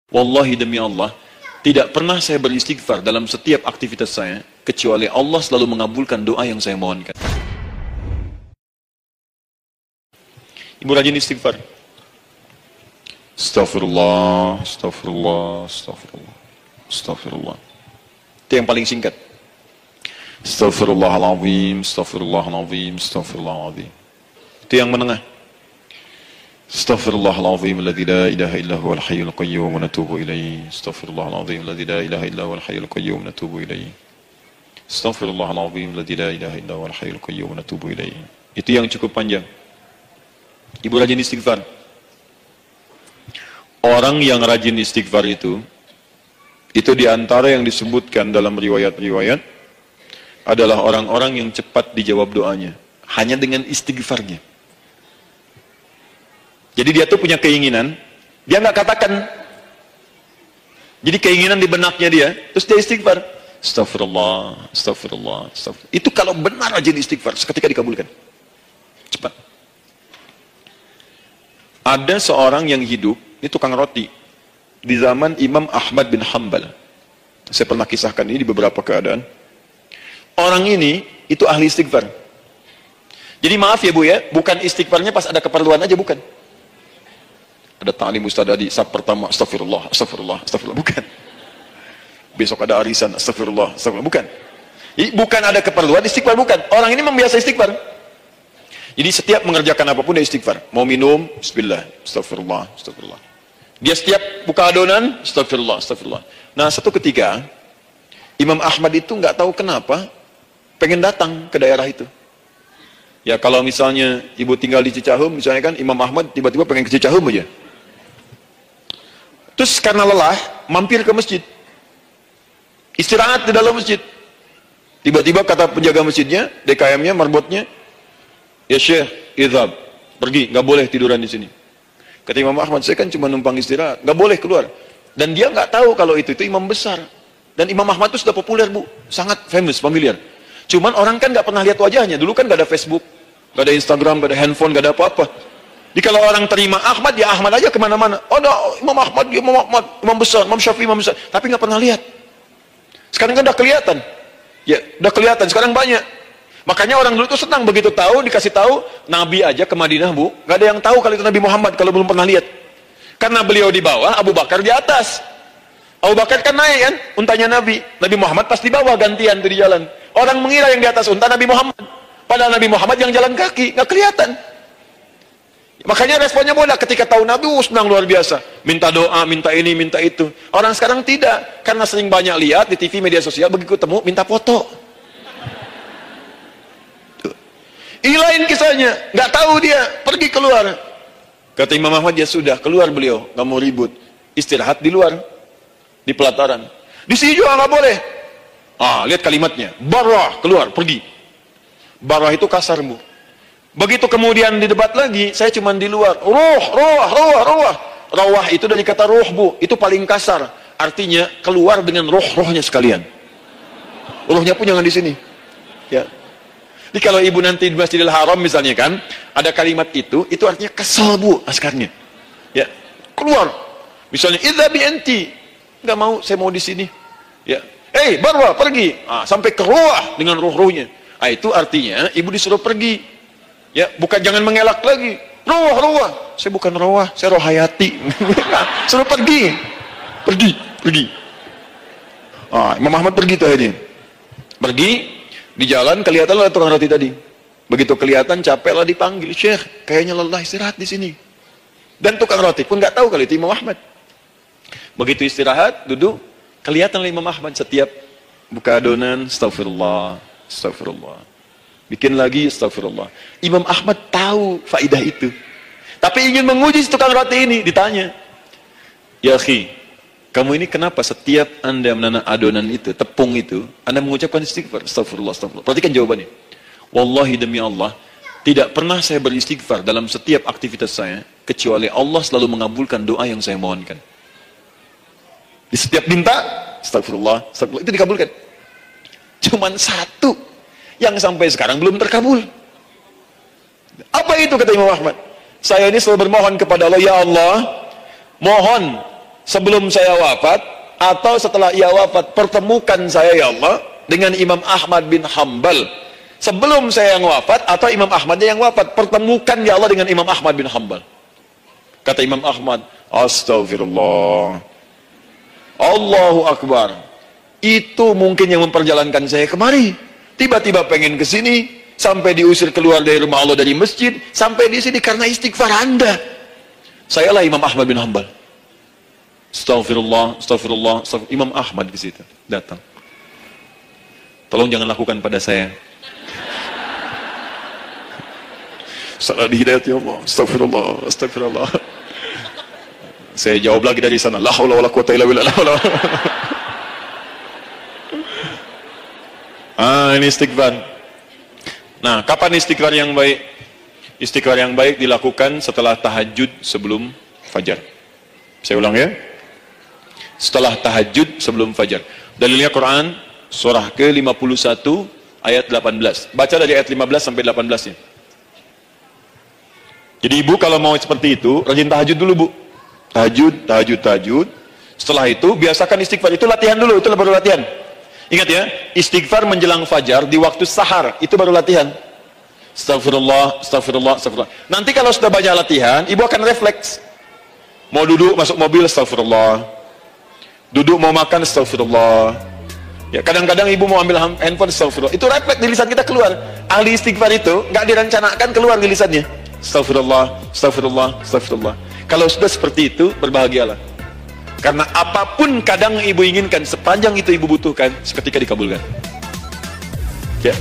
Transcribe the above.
Wallahi demi Allah, tidak pernah saya beristighfar dalam setiap aktivitas saya, kecuali Allah selalu mengabulkan doa yang saya mohonkan. Ibu rajin istighfar. Astaghfirullah, astaghfirullah, astaghfirullah, astaghfirullah. Itu yang paling singkat. Astaghfirullahaladzim, astaghfirullahaladzim, astaghfirullahaladzim. Itu yang menengah. Astaghfirullahaladzim, alladzi la ilaha illa huwal hayyul qayyum wa natubu ilaihi. Astaghfirullahaladzim, alladzi la ilaha illa huwal hayyul qayyum wa natubu ilaihi. Astaghfirullahaladzim, alladzi la ilaha illa huwal hayyul qayyum wa natubu ilaihi. Itu yang cukup panjang. Ibu rajin istighfar. Orang yang rajin istighfar itu diantara yang disebutkan dalam riwayat-riwayat adalah orang-orang yang cepat dijawab doanya, hanya dengan istighfarnya. Jadi dia tuh punya keinginan, dia nggak katakan. Jadi keinginan di benaknya dia, terus dia istighfar. Astagfirullah, astagfirullah, astagfirullah. Itu kalau benar rajin istighfar, seketika dikabulkan. Cepat. Ada seorang yang hidup, ini tukang roti, di zaman Imam Ahmad bin Hanbal. Saya pernah kisahkan ini di beberapa keadaan. Orang ini, itu ahli istighfar. Jadi maaf ya Bu ya, bukan istighfarnya pas ada keperluan aja, bukan. Ada ta'lim ustaz adi, sab pertama, astagfirullah, astagfirullah, astagfirullah, bukan. Besok ada arisan, astagfirullah, astagfirullah, bukan. Jadi bukan ada keperluan, istighfar bukan. Orang ini membiasa istighfar. Jadi setiap mengerjakan apapun dia istighfar. Mau minum, bismillah, astagfirullah, astagfirullah. Dia setiap buka adonan, astagfirullah, astagfirullah. Nah, satu ketika Imam Ahmad itu nggak tahu kenapa pengen datang ke daerah itu. Ya kalau misalnya ibu tinggal di Cicahum, misalnya kan Imam Ahmad tiba-tiba pengen ke Cicahum aja. Terus karena lelah, mampir ke masjid. Istirahat di dalam masjid. Tiba-tiba kata penjaga masjidnya, DKM-nya, marbotnya, ya Syekh, idhab, pergi, nggak boleh tiduran di sini. Kata Imam Ahmad, saya kan cuma numpang istirahat, nggak boleh keluar. Dan dia nggak tahu kalau itu imam besar. Dan Imam Ahmad itu sudah populer Bu, sangat famous, familiar. Cuman orang kan nggak pernah lihat wajahnya. Dulu kan nggak ada Facebook, nggak ada Instagram, nggak ada handphone, nggak ada apa-apa. Jadi kalau orang terima Ahmad, ya Ahmad aja kemana-mana. Oh, no, Imam Ahmad, Imam Ahmad, Imam besar, Imam Syafi'i, Imam besar. Tapi nggak pernah lihat. Sekarang kan udah kelihatan. Ya, udah kelihatan. Sekarang banyak. Makanya orang dulu tuh senang begitu tahu, dikasih tahu, Nabi aja ke Madinah Bu, nggak ada yang tahu kalau itu Nabi Muhammad kalau belum pernah lihat. Karena beliau di bawah, Abu Bakar di atas. Abu Bakar kan naik kan, untanya Nabi. Nabi Muhammad pas di bawah gantian di jalan. Orang mengira yang di atas unta Nabi Muhammad. Padahal Nabi Muhammad yang jalan kaki, nggak kelihatan. Makanya responnya bola ketika tahu Nabi, senang luar biasa. Minta doa, minta ini, minta itu. Orang sekarang tidak, karena sering banyak lihat di TV media sosial, begitu ketemu minta foto. Lain kisahnya, nggak tahu dia, pergi keluar. Kata Imam Ahmad, ya sudah, keluar beliau, nggak mau ribut. Istirahat di luar, di pelataran. Di sini juga nggak boleh. Lihat kalimatnya, barah, keluar, pergi. Barah itu kasar Bu. Begitu kemudian di debat lagi, saya cuma di luar. Rawah itu dari kata ruh Bu, itu paling kasar. Artinya keluar dengan rohnya sekalian. Rohnya pun jangan di sini. Ya. Jadi kalau ibu nanti di Masjidil Haram misalnya kan, ada kalimat itu artinya kesal Bu askarnya. Ya, keluar. Misalnya idzabi anti, nggak mau, saya mau di sini. Ya, barwa pergi. Sampai ke ruh dengan rohnya. Itu artinya ibu disuruh pergi. Ya, bukan jangan mengelak lagi. Ruh. Saya bukan roh, saya roh hayati. Suruh pergi. Pergi. Imam Ahmad pergi tuh ini. Pergi. Di jalan kelihatan lah tukang roti tadi. Begitu kelihatan capek lah dipanggil, Syekh, kayaknya lelah istirahat di sini. Dan tukang roti pun nggak tahu kalau itu Imam Ahmad. Begitu istirahat, duduk, kelihatan lah Imam Ahmad setiap buka adonan, astagfirullah, astagfirullah. Bikin lagi, astagfirullah. Imam Ahmad tahu faidah itu. Tapi ingin menguji tukang roti ini, ditanya, ya akhi, kamu ini kenapa setiap Anda menanam adonan itu, tepung itu, Anda mengucapkan istighfar, astagfirullah, astagfirullah. Perhatikan jawabannya. Wallahi demi Allah, tidak pernah saya beristighfar dalam setiap aktivitas saya, kecuali Allah selalu mengabulkan doa yang saya mohonkan. Di setiap minta, astagfirullah, astagfirullah, itu dikabulkan. Cuman satu yang sampai sekarang belum terkabul. Apa itu kata Imam Ahmad? Saya ini selalu bermohon kepada Allah, ya Allah, mohon sebelum saya wafat atau setelah ia wafat, pertemukan saya ya Allah dengan Imam Ahmad bin Hambal. Sebelum saya yang wafat atau Imam Ahmadnya yang wafat, pertemukan ya Allah dengan Imam Ahmad bin Hambal. Kata Imam Ahmad, astagfirullah, Allahu Akbar. Itu mungkin yang memperjalankan saya kemari. Tiba-tiba pengen ke sini, sampai diusir keluar dari rumah Allah, dari masjid, sampai di sini karena istighfar Anda. Sayalah Imam Ahmad bin Hambal. Astagfirullah, astagfirullah, astagfirullah. Imam Ahmad ke situ datang. Tolong jangan lakukan pada saya. Salah di hidayat ya Allah. Astagfirullah, astagfirullah. Saya jawab lagi dari sana, la haula wala quwata illa billah. Ini istighfar. Nah, kapan istighfar yang baik? Istighfar yang baik dilakukan setelah tahajud sebelum fajar. Saya ulang ya. Setelah tahajud sebelum fajar. Dalilnya Quran surah ke-51 ayat 18. Baca dari ayat 15 sampai 18 ya. Jadi ibu kalau mau seperti itu, rajin tahajud dulu bu. Tahajud. Setelah itu biasakan istighfar. Itu latihan dulu, itu baru latihan. Ingat ya, istighfar menjelang fajar di waktu sahar, itu baru latihan. Astagfirullah, astagfirullah, astagfirullah. Nanti kalau sudah banyak latihan, ibu akan refleks. Mau duduk masuk mobil, astagfirullah. Duduk mau makan, astagfirullah. Ya, kadang-kadang ibu mau ambil handphone, astagfirullah. Itu refleks di lisan kita keluar. Ahli istighfar itu nggak direncanakan keluar di lisannya. Astagfirullah, astagfirullah, astagfirullah. Kalau sudah seperti itu, berbahagialah. Karena apapun kadang ibu inginkan, sepanjang itu ibu butuhkan, seketika dikabulkan. Ya.